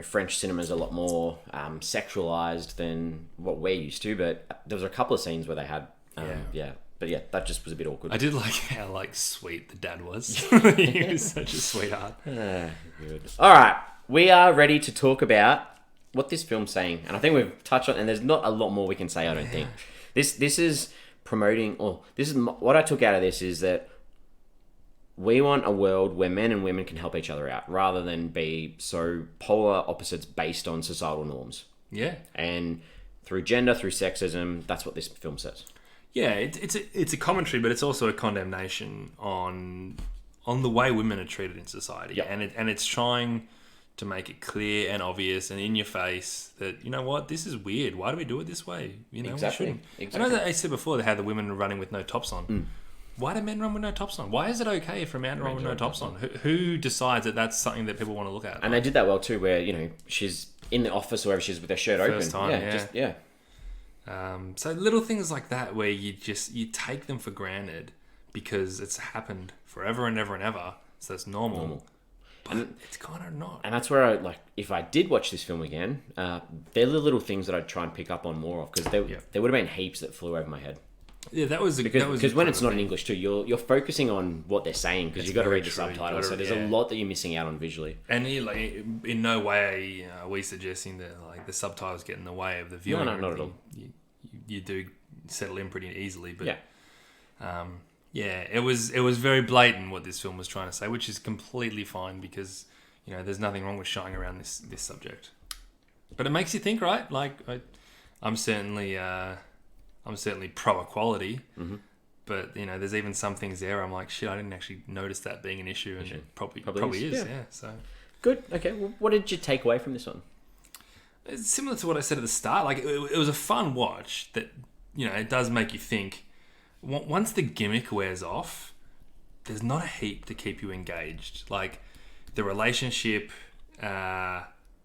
French cinema is a lot more sexualized than what we're used to, but there was a couple of scenes where they had... But yeah, that just was a bit awkward. I did like how sweet the dad was. He was such a sweetheart. Good. All right. We are ready to talk about what this film's saying, and I think we've touched on, and there's not a lot more we can say. I don't think this is promoting, or this is what I took out of this is that we want a world where men and women can help each other out rather than be so polar opposites based on societal norms. Yeah. And through gender, through sexism, that's what this film says. Yeah, it's a commentary, but it's also a condemnation on the way women are treated in society. Yep. And it's trying to make it clear and obvious and in your face that, you know what, this is weird. Why do we do it this way? You know, Exactly. we shouldn't. Exactly. I know that I said before they had the women running with no tops on. Why do men run with no tops on? Why is it okay for a man to run with no tops on? Who decides that that's something that people want to look at? And they did that well too, where, you know, she's in the office or wherever she's with her shirt First open. time, yeah. So little things like that where you take them for granted because it's happened forever and ever and ever, so it's normal. But it's kind of not. And that's where if I did watch this film again, they're the little things that I'd try and pick up on more of, because there would have been heaps that flew over my head. Yeah, because when it's not in English too, you're focusing on what they're saying because you've got to read the subtitles. So there's a lot that you're missing out on visually. And in no way are we suggesting that the subtitles get in the way of the viewing. No, not at all. You do settle in pretty easily, but yeah. It was very blatant what this film was trying to say, which is completely fine because there's nothing wrong with shying around this subject. But it makes you think, right? I'm certainly pro equality, but there's even some things there I'm like, shit, I didn't actually notice that being an issue, and it probably is. Yeah. So good. Okay. Well, what did you take away from this one? It's similar to what I said at the start. It was a fun watch that it does make you think. Once the gimmick wears off, there's not a heap to keep you engaged. The relationship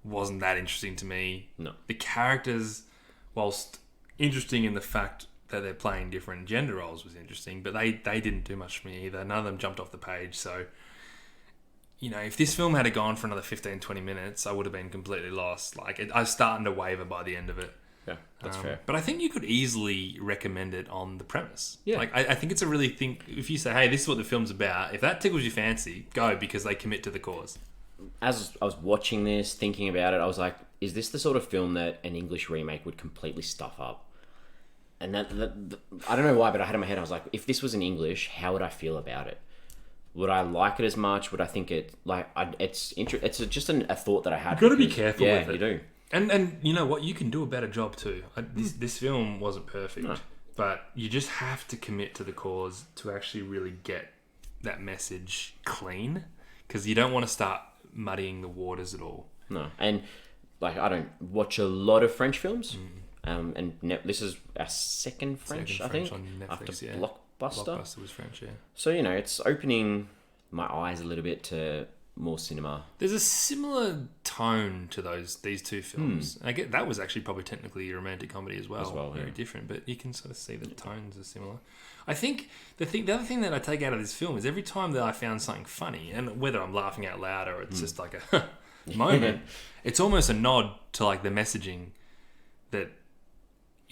wasn't that interesting to me. No. The characters, whilst interesting in the fact that they're playing different gender roles, was interesting, but they didn't do much for me either. None of them jumped off the page. So, if this film had gone for another 15, 20 minutes, I would have been completely lost. I was starting to waver by the end of it. Yeah, that's fair. But I think you could easily recommend it on the premise. Yeah. I think it's a really thing. If you say, hey, this is what the film's about, if that tickles your fancy, go, because they commit to the cause. As I was watching this, thinking about it, I was like, is this the sort of film that an English remake would completely stuff up? And that I don't know why, but I had in my head, I was like, if this was in English, how would I feel about it? Would I like it as much? Would I think it it's just a thought that I had. You've got to be careful with it. Yeah, you do. And you know what? You can do a better job too. This film wasn't perfect, but you just have to commit to the cause to actually really get that message clean, because you don't want to start muddying the waters at all. No, and I don't watch a lot of French films, and this is our second French I think, on Netflix, after yeah. Blockbuster. Blockbuster was French, yeah. So it's opening my eyes a little bit to more cinema. There's a similar tone to these two films. I get that was actually probably technically a romantic comedy as well, very different, but you can sort of see the tones are similar. I think the other thing that I take out of this film is every time that I found something funny, and whether I'm laughing out loud or it's just like a moment, it's almost a nod to the messaging that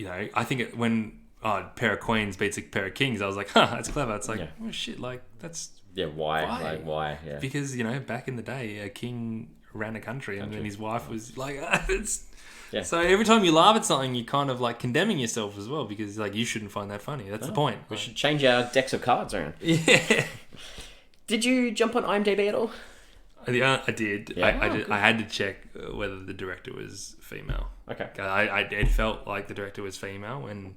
I think when a pair of queens beats a pair of kings, I was like, that's clever. It's oh shit, that's. Yeah, why? Why? Yeah. Because, back in the day, a king ran a country and then his wife was like, it's... Yeah. So every time you laugh at something, you're kind of condemning yourself as well, because you shouldn't find that funny. That's the point. We should change our decks of cards around. Yeah. Did you jump on IMDb at all? I did. Yeah. I did. I had to check whether the director was female. Okay. It felt like the director was female, and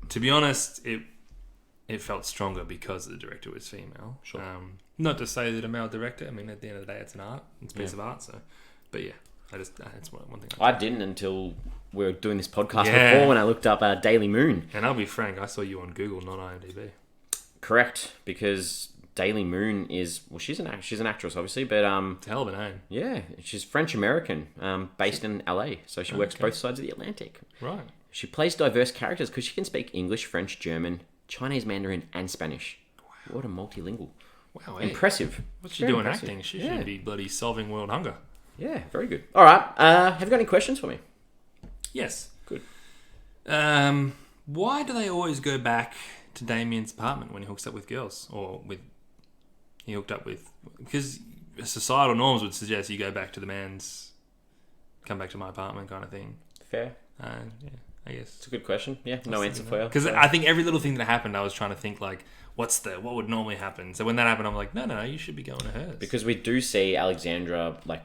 to be honest, it felt stronger because the director was female. Sure. Not to say that a male director, I mean, at the end of the day, it's an art. It's a piece of art. So, but yeah, that's one thing. I didn't until we were doing this podcast before, when I looked up Daily Moon. And I'll be frank, I saw you on Google, not IMDb. Correct, because Daily Moon is, well, she's an actress, obviously, but it's a hell of a name. Yeah, she's French American, based in LA, so she works both sides of the Atlantic. Right. She plays diverse characters because she can speak English, French, German, Chinese Mandarin, and Spanish. Wow. What a multilingual. Wow. Impressive. What's she doing acting? She should be bloody solving world hunger. Yeah, very good. All right. Have you got any questions for me? Yes. Good. Why do they always go back to Damien's apartment when he hooks up with girls? He hooked up with... Because societal norms would suggest you go back to the man's... Come back to my apartment kind of thing. Fair. Yeah. I guess it's a good question. Yeah, no answer for you. Because I think every little thing that happened, I was trying to think what would normally happen. So when that happened, I'm like, no, you should be going to hers. Because we do see Alexandra like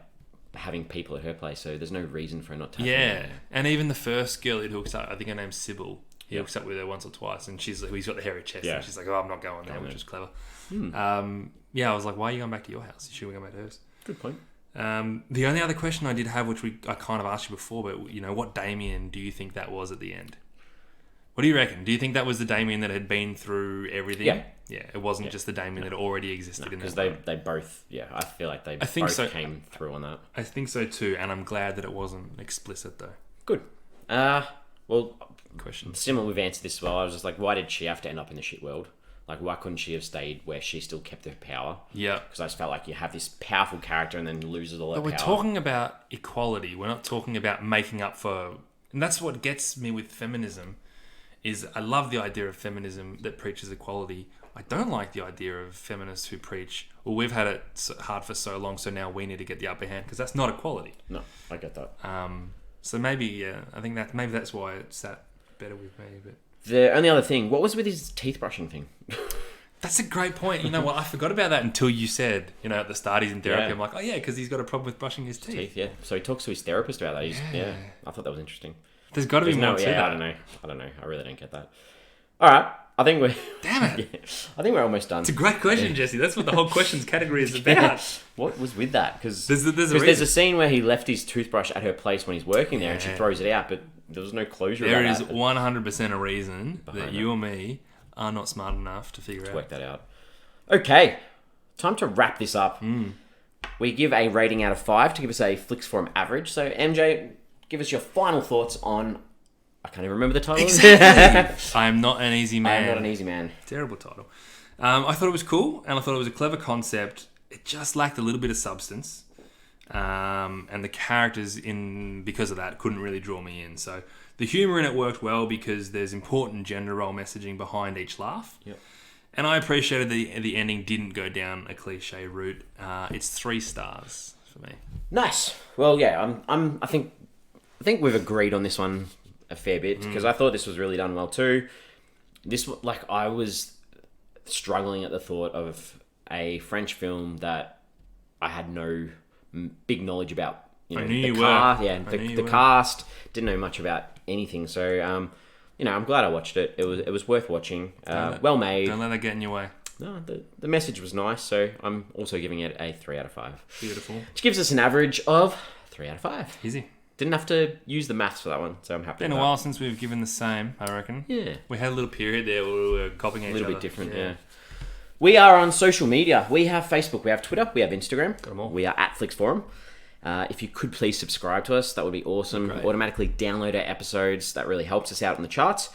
having people at her place, so there's no reason for her not to have Yeah, and even the first girl he hooks up, I think her name's Sybil. He hooks up with her once or twice, and he's got the hairy chest, and she's like, "Oh, I'm not going there," which is clever. I was like, "Why are you going back to your house? You should go back to hers." Good point. The only other question I did have, which I kind of asked you before, but what Damien do you think that was at the end? What do you reckon? Do you think that was the Damien that had been through everything? Yeah. It wasn't just the Damien that already existed in because that. they both. Yeah, I feel like they came through on that. I think so too, and I'm glad that it wasn't explicit though. Good. Well, question. Similar, we've answered this as well. I was just like, why did she have to end up in the shit world? Like, why couldn't she have stayed where she still kept her power? Yeah. Because I just felt like you have this powerful character and then loses all that power. But we're talking about equality. We're not talking about making up for... And that's what gets me with feminism, is I love the idea of feminism that preaches equality. I don't like the idea of feminists who preach, well, we've had it hard for so long, so now we need to get the upper hand, because that's not equality. No, I get that. So maybe, I think maybe that's why it sat better with me. But the only other thing, what was with his teeth brushing thing? That's a great point. You know what? I forgot about that until you said, at the start he's in therapy. I'm like, oh yeah, because he's got a problem with brushing his teeth. Yeah. So he talks to his therapist about that. I thought that was interesting. There's got to be more to that. I don't know. I really don't get that. All right. I think we're... Damn it. I think we're almost done. It's a great question, Jesse. That's what the whole questions category is about. What was with that? Because there's a scene where he left his toothbrush at her place when he's working there and she throws it out, but there was no closure There about is 100% a reason that you or me are not smart enough to figure out. Work that out. Okay. Time to wrap this up. We give a rating out of 5 to give us a Flix Forum average. So, MJ, give us your final thoughts on... I can't even remember the title. Exactly. I am not an easy man. I am not an easy man. Terrible title. I thought it was cool, and I thought it was a clever concept. It just lacked a little bit of substance. And the characters, because of that, couldn't really draw me in. So the humour in it worked well because there's important gender role messaging behind each laugh. Yep. And I appreciated the ending didn't go down a cliche route. It's 3 stars for me. Nice. Well, yeah, I think we've agreed on this one a fair bit because I thought this was really done well too. I was struggling at the thought of a French film that I had no big knowledge about. The cast, didn't know much about anything. So, I'm glad I watched it. It was worth watching. Well made. Don't let that get in your way. No, the message was nice. So I'm also giving it a 3 out of 5. Beautiful. Which gives us an average of 3 out of 5. Easy. Didn't have to use the maths for that one, so I'm happy. Been a while since we've given the same, I reckon. Yeah. We had a little period there where we were copying each other. A little bit different, yeah. We are on social media. We have Facebook, we have Twitter, we have Instagram. Got them all. We are at Flix Forum. If you could please subscribe to us, that would be awesome. Great. Automatically download our episodes. That really helps us out in the charts.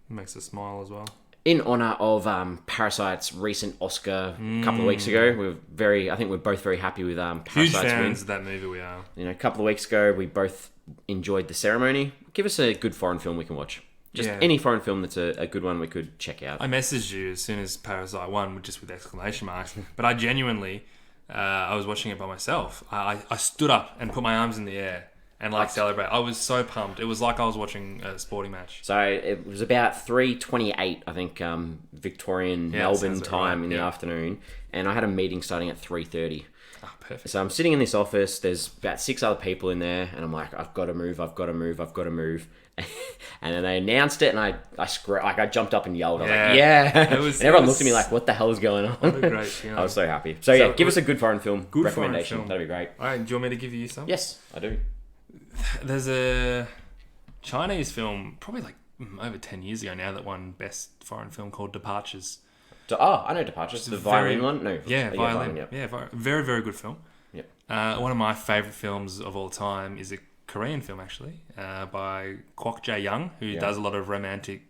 Makes us smile as well. In honour of Parasite's recent Oscar a couple of weeks ago, I think we're both very happy with Parasite's huge fans of that movie. We are. A couple of weeks ago, we both enjoyed the ceremony. Give us a good foreign film we can watch. Just any foreign film that's a good one we could check out. I messaged you as soon as Parasite won, just with exclamation marks. But I genuinely, I was watching it by myself. I stood up and put my arms in the air and celebrate. I was so pumped. It was like I was watching a sporting match. So it was about 3:28, I think, Victorian Melbourne time in the afternoon, and I had a meeting starting at 3:30. Oh, perfect. So I'm sitting in this office. There's about 6 other people in there, and I'm like, I've got to move. And then they announced it, and I jumped up and yelled. I was like, yeah. And everyone looked at me like, what the hell is going on? What a great feeling. I was so happy. So give us a good foreign film recommendation. Foreign film. That'd be great. All right, do you want me to give you some? Yes, I do. There's a Chinese film, probably over 10 years ago now, that won Best Foreign Film called Departures. I know Departures. The violin one? No. Yeah, violin. Very, very good film. Yep. One of my favourite films of all time is a Korean film, actually, by Kwok Jae-young, who does a lot of romantic...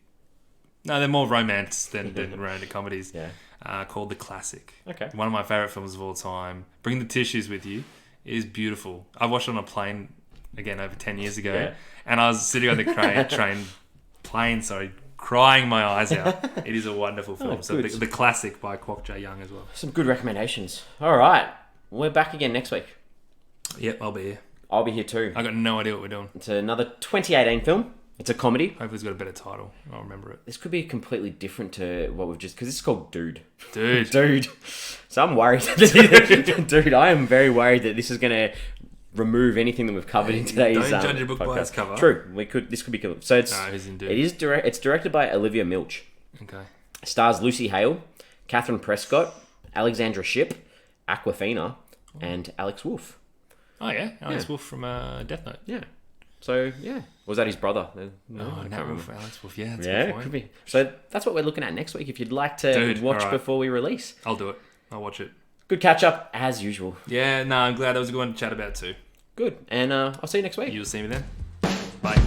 No, they're more romance than romantic comedies. Yeah. Called The Classic. Okay. One of my favourite films of all time. Bring the Tissues with You. It is beautiful. I watched it on a plane, again, over 10 years ago, and I was sitting on the plane, crying my eyes out. It is a wonderful film. So the Classic by Kwok Jae-young as well. Some good recommendations. All right. We're back again next week. Yep, I'll be here. I'll be here too. I got no idea what we're doing. It's another 2018 film. It's a comedy. Hopefully it's got a better title. I'll remember it. This could be completely different to what we've just... Because this is called Dude. Dude. So I'm worried. Dude, I am very worried that this is going to remove anything that we've covered in today's Don't judge a book podcast. by its cover. True. This could be cool. So it's directed by Olivia Milch. Okay. Stars Lucy Hale, Catherine Prescott, Alexandra Shipp, Aquafina, and Alex Wolff. Oh, yeah? Alex Wolff from Death Note. Yeah. So, yeah. Was that his brother? No, I can't remember. Alex Wolff, yeah. That's a Yeah, good point. could be. So that's what we're looking at next week if you'd like to watch before we release. I'll do it. I'll watch it. Good catch up, as usual. Yeah, no, I'm glad that was a good one to chat about too. Good. And I'll see you next week. You'll see me then. Bye.